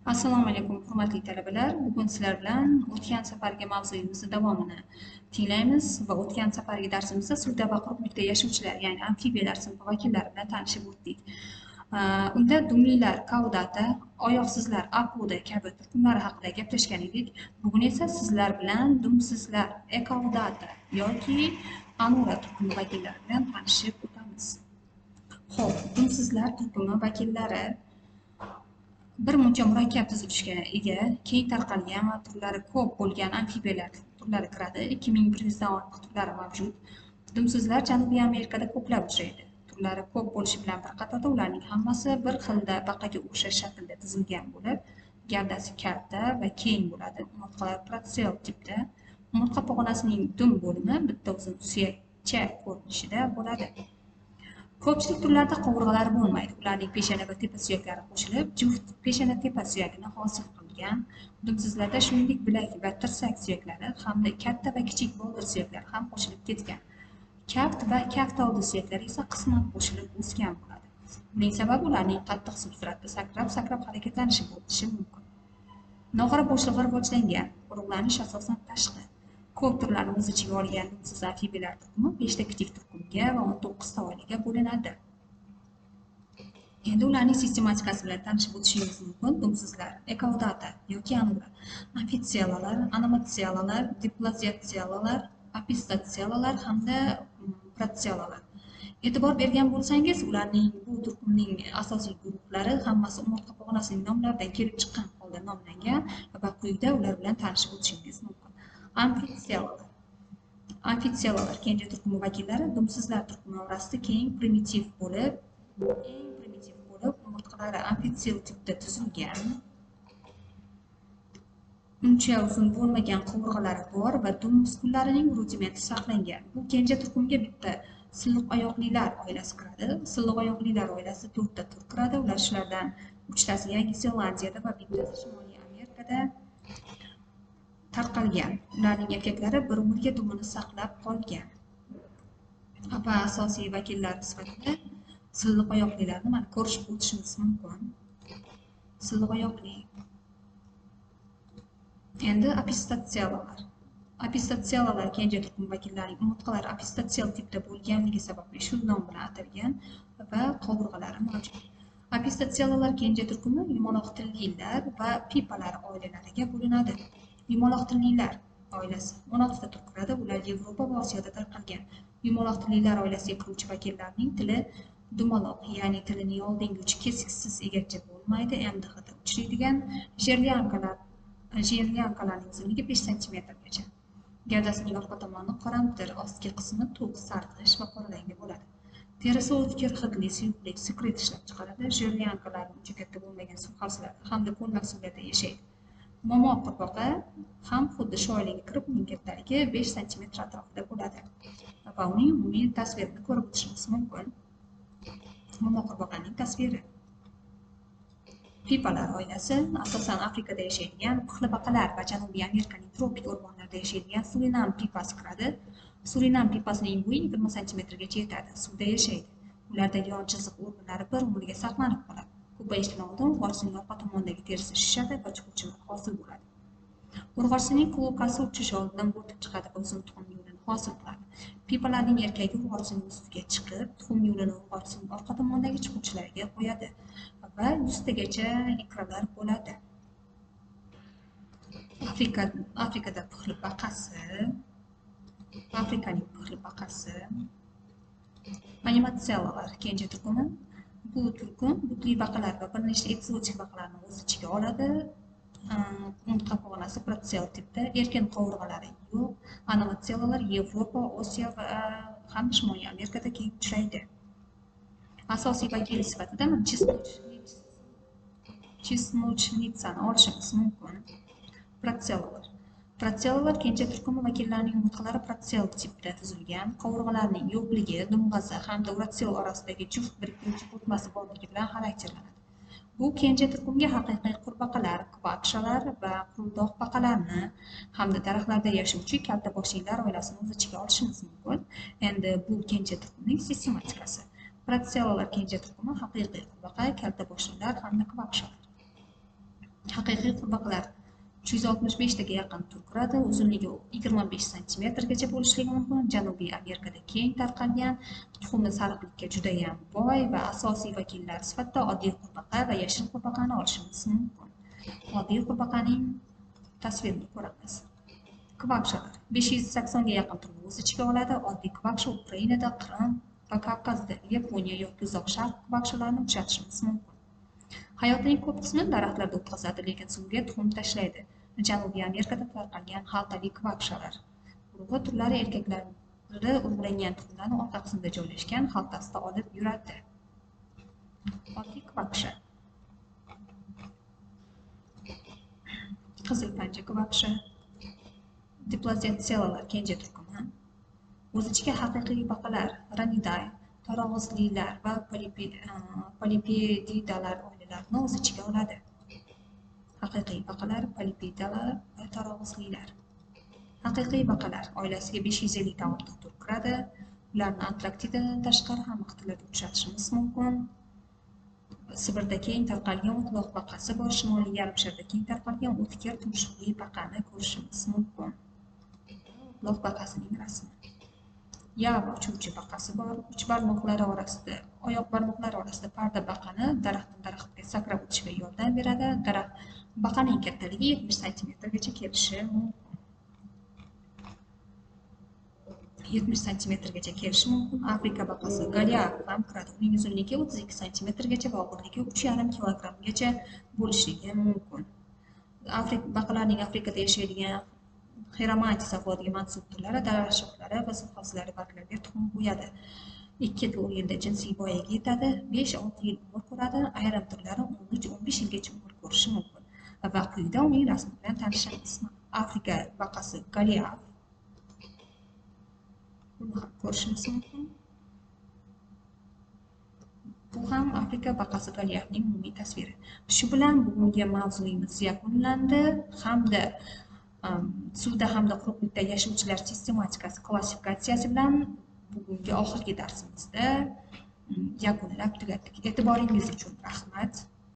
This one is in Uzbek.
Assalomu alaykum, hurmatli talabalar. Bugun sizlar bilan o'tgan safargi mavzuyimizni davomini tinglaymiz va o'tgan safargi darsimizda suvda va quruqlikda yashovchilar, ya'ni amfibiyalar sinfi vakillari bilan tanishib o'tdik. Unda dumlilar, kaudata, oyoqsizlar, akuda kabi turkumlari haqida gaplashgan edik. Bugun esa sizlar bilan dumsizlar, ekaudata yoki anura turkumi vakillari bilan tanishib o'tamiz. Xo'p, dumsizlar turkumi vakillari bir muncha murakkab tuzilishga ega, keng tarqalgan va turlari ko'p bo'lgan amfibiyalar turlari kiradi. 2100 dan ortiq turlari mavjud. Dumsizlar Janubiy Amerikada ko'plab uchraydi. Turlari ko'p bo'lishi bilan bir qatorda ularning hammasi bir xilda baqaga o'xshash shaklda tizilgan bo'lib, gavdasi katta va keng bo'ladi. Umurtqalar protsel tipda. Umurtqa pog'onasining dum bo'limi bitta uzun suyakcha ko'rinishida bo'ladi. Ko'pchilik turlarda qovurg'alari bo'lmaydi. Ularning peshana va tepa suyaklari qo'shilib, juft peshana tepa suyagini hosil qilgan. Dumsizlarda shuningdek bilak va tirsak suyaklari hamda katta va kichik boldir suyaklari ham qo'shilib ketgan. Kaft va kaft oldi suyaklari esa qisman qo'shilib o'sgan bo'ladi. Buning sababi ularning qattiq substratda sakrab harakatlanishi bo'lishi mumkin. Noqara bo'shlig'i rivojlangan. Urug'lanish asosan tashqi. Ko'p turlarni o'z ichiga olgan dumsiz amfibiyalar turkumi 5 ta kichik turkumga va 19 ta oilaga bo'linadi. Endi ularning sistematikasi bilan tanishib o'tishingiz mumkin. Dumsizlar ekaudata yoki anura, amfitselalar, anomatselalar, diplaziatselalar, apistatselalar hamda protselalar. E'tibor bergan bo'lsangiz, ularning bu turkumning asosiy guruhlari hammasi umurtqa pog'onasining nomlaridan kelib chiqqan holda nomlangan va quyida ular bilan tanishib o'tishingiz mumkin. Amfitselalar kenja turkumi vakillari dumsizlar turkumi orasida eng primitiv bo'lib, umurtqalari amfitsel tipda tuzilgan, uncha uzun bo'lmagan qovurg'alari bor va dum muskullarining rudimenti saqlangan. Bu kenja turkumga bitta silliq oyoqlilar oilasi kiradi. Silliq oyoqlilar oilasi 4 ta tur kiradi. Ular shulardan 3 tasi Yangi Zelandiyada va bittasi Shimoliy Amerikada tarqalgan. Ularning erkaklari bir umrga dumini saqlab qolgan. Va asosiy vakillar sifatida silliq oyoqlilarni mana ko'rishib o'tishimiz mumkin. Silliq oyoqli. Endi apistatselalar. Apistatselalar kenja turkum vakillarining umurtqalari apistatsel tipda bo'lganligi sababli shu nom bilan atalgan va qovurg'alari mavjud. Apistatselalar kenja turkumi yumaloq tillilar va pipalar oilalariga bo'linadi. Yumaloq tillilar oilasi 16 ta tur kiradi. Ular Yevropa va Osiyoda tarqalgan. Yumaloq tillilar oilasiga kiruvchi vakillarning tili dumaloq, ya'ni tilining oldingi uchi kesiksiz egacha bo'lmaydi. MDHda uchraydigan jeryankalarning uzunligi 5 sm-gacha. Gavdasining orqa tomoni qoramtir, ostki qismi to'q, sarg'ish va qora rangda bo'ladi. Terisi o'tkir hidli suyuqlik sekret ishlab chiqaradi. Jeryankalar uncha katta bo'lmagan suv havzalarda hamda ko'lmak suvlarda yashaydi. Momo qurbaqa ham xuddi shu oilaga kirib, uning kattaligi 5 sm atrofida bo'ladi. Va uning umumiy tasvirini ko'rib o'tishimiz mumkin. Momo qurbaqaning tasviri. Pipalar oilasi asosan Afrikada yashaydigan pixlabaqalar va Janubiy Amerikaning tropik o'rmonlarida yashaydigan Surinam pipasi kiradi. Surinam pipasining bo'yi 20 sm-gacha yetadi. Suvda yashaydi. Ularda yon chiziq o'rmonlari bir umrga saqlanib qoladi. Ko'payishdan oldin urg'ochisining orqa tomonidagi terisi shishadi va chuqurchilik hosil bo'ladi. Urg'ochisining klokasi uchish oldidan bo'rtib chiqadi va uzun tuxum yo'lini hosil qiladi. Pipalarning erkagi urg'ochisining ustiga chiqib, tuxum yo'lini urg'ochisining orqa tomonidagi chuqurchalarga qo'yadi va 100 tagacha ikralar bo'ladi. Afrikada Afrikaning pixlabaqasi, animatselalar kenja turkumi. Bu turkum butli baqalar va bir nechta ekzotik baqalarni o'z ichiga oladi. Umurtqa pog'onasi protsel tipda, erkin qovurg'alari yo'q. Anomatselalar Yevropa, Osiyo va hamda Shimoliy Amerikada keng uchraydi. Asosiy vakil sifatida Chesnochnitsani olishimiz mumkin. Protselalar kenja turkumi vakillarining umurtqalari protsel tipda tuzilgan, qovurg'alarning yo'qligi, dumg'asi hamda uratsel orasidagi juft biriktiruvchi qurilmasi borligi bilan xarakterlanadi. Bu kenja turkumga haqiqiy qurbaqalar, kvakshalar va qurdoq baqalarni hamda daraxtlarda yashovchi kalta boshlilar oilasini o'z ichiga olishimiz mumkin. Endi bu kenja turkumning sistematikasi. Protselalar kenja turkumi haqiqiy qurbaqa, kalta boshlilar hamda kvakshalar. Haqiqiy qurbaqalar 365 taga yaqin tur ko'radi, uzunligi 25 santimetrgacha bo'lishligi mumkin. Janubiy Amerikada keng tarqalgan, tuxumi sariqlikka juda ham boy va asosiy vakillari sifatida oddiy qurbaqa va yashil qurbaqani olishimiz mumkin. Oddiy qurbaqaning tasvirini ko'ramiz. Kvakshlar 580 ga yaqin turni o'z ichiga oladi. Oddiy kvakша Ukrainada, Qrim va Kavkazda, Yaponiya yoki Uzoq Sharq kvakshalarini uchratishimiz mumkin. Hayotining ko'p qismini daraxtlarda o'tkazadi, lekin suvga tuxum tashlaydi. Janubiy Amerikada tarqalgan xaltali kvakshlar guruhi turlari erkaklari urug'langan tuxumlarni orqa qismida joylashgan xaltasida olib yuradi. Oddiy kvakша. Qizil panja kvakša. Diplozitsiyalar kenja turkumi. O'z ichiga haqiqiy baqalar, raniday, tarog'izlilar va polipedidalar oilalarini o'z ichiga oladi. Haqiqiy baqalar, polipedidalar va tarog'izlilar. Haqiqiy baqalar oilasiga 550 ta ortiq tur kiradi. Ularni Antarktidadan tashqari ham vaqtlarda uchratishimiz mumkin. Sibirda keng tarqalgan o'tloq baqasi bor, Shimoliy yarimsharda keng tarqalgan o'tkir tumshuqli baqani ko'rishimiz mumkin. O'tloq baqasining rasmi. Yava uchuvchi baqasi bor. Oyoq barmoqlari orasida parda baqani daraxtdan daraxtga sakrab o'tishga yordam beradi. Baqaning kattaligi 70 santimetrgacha kelishi mumkin. 70 santimetrgacha kelishi mumkin. Afrika baqasi Goliath ham kiradi. Uning uzunligi 32 santimetrgacha va og'irligi 3,5 kilogramgacha bo'lishligi mumkin. Baqalarning Afrikada yashaydigan Xeromatisa avlodiga mansub turlari daraxt shoxlari va suhozlari barglariga tuxum qo'yadi. 2-4 yilda jinsiy voyaga yetadi, 5-6 yil umr ko'radi, ayrim turlari 13-15 yilgacha umr ko'rishi mumkin. Va quyida uning rasmi bilan tanishamiz. Afrika baqasi Goliath. Buni ham ko'rishimiz mumkin. Bu ham Afrika baqasi Goliathning umumiy tasviri. Shu bilan bugungi mavzuyimiz yakunlandi hamda suvda hamda quruqlikda yashovchilar sistematikasi klassifikatsiyasi bilan bugungi oxirgi darsimizda yakunlab tugatdik. E'tiboringiz uchun rahmat.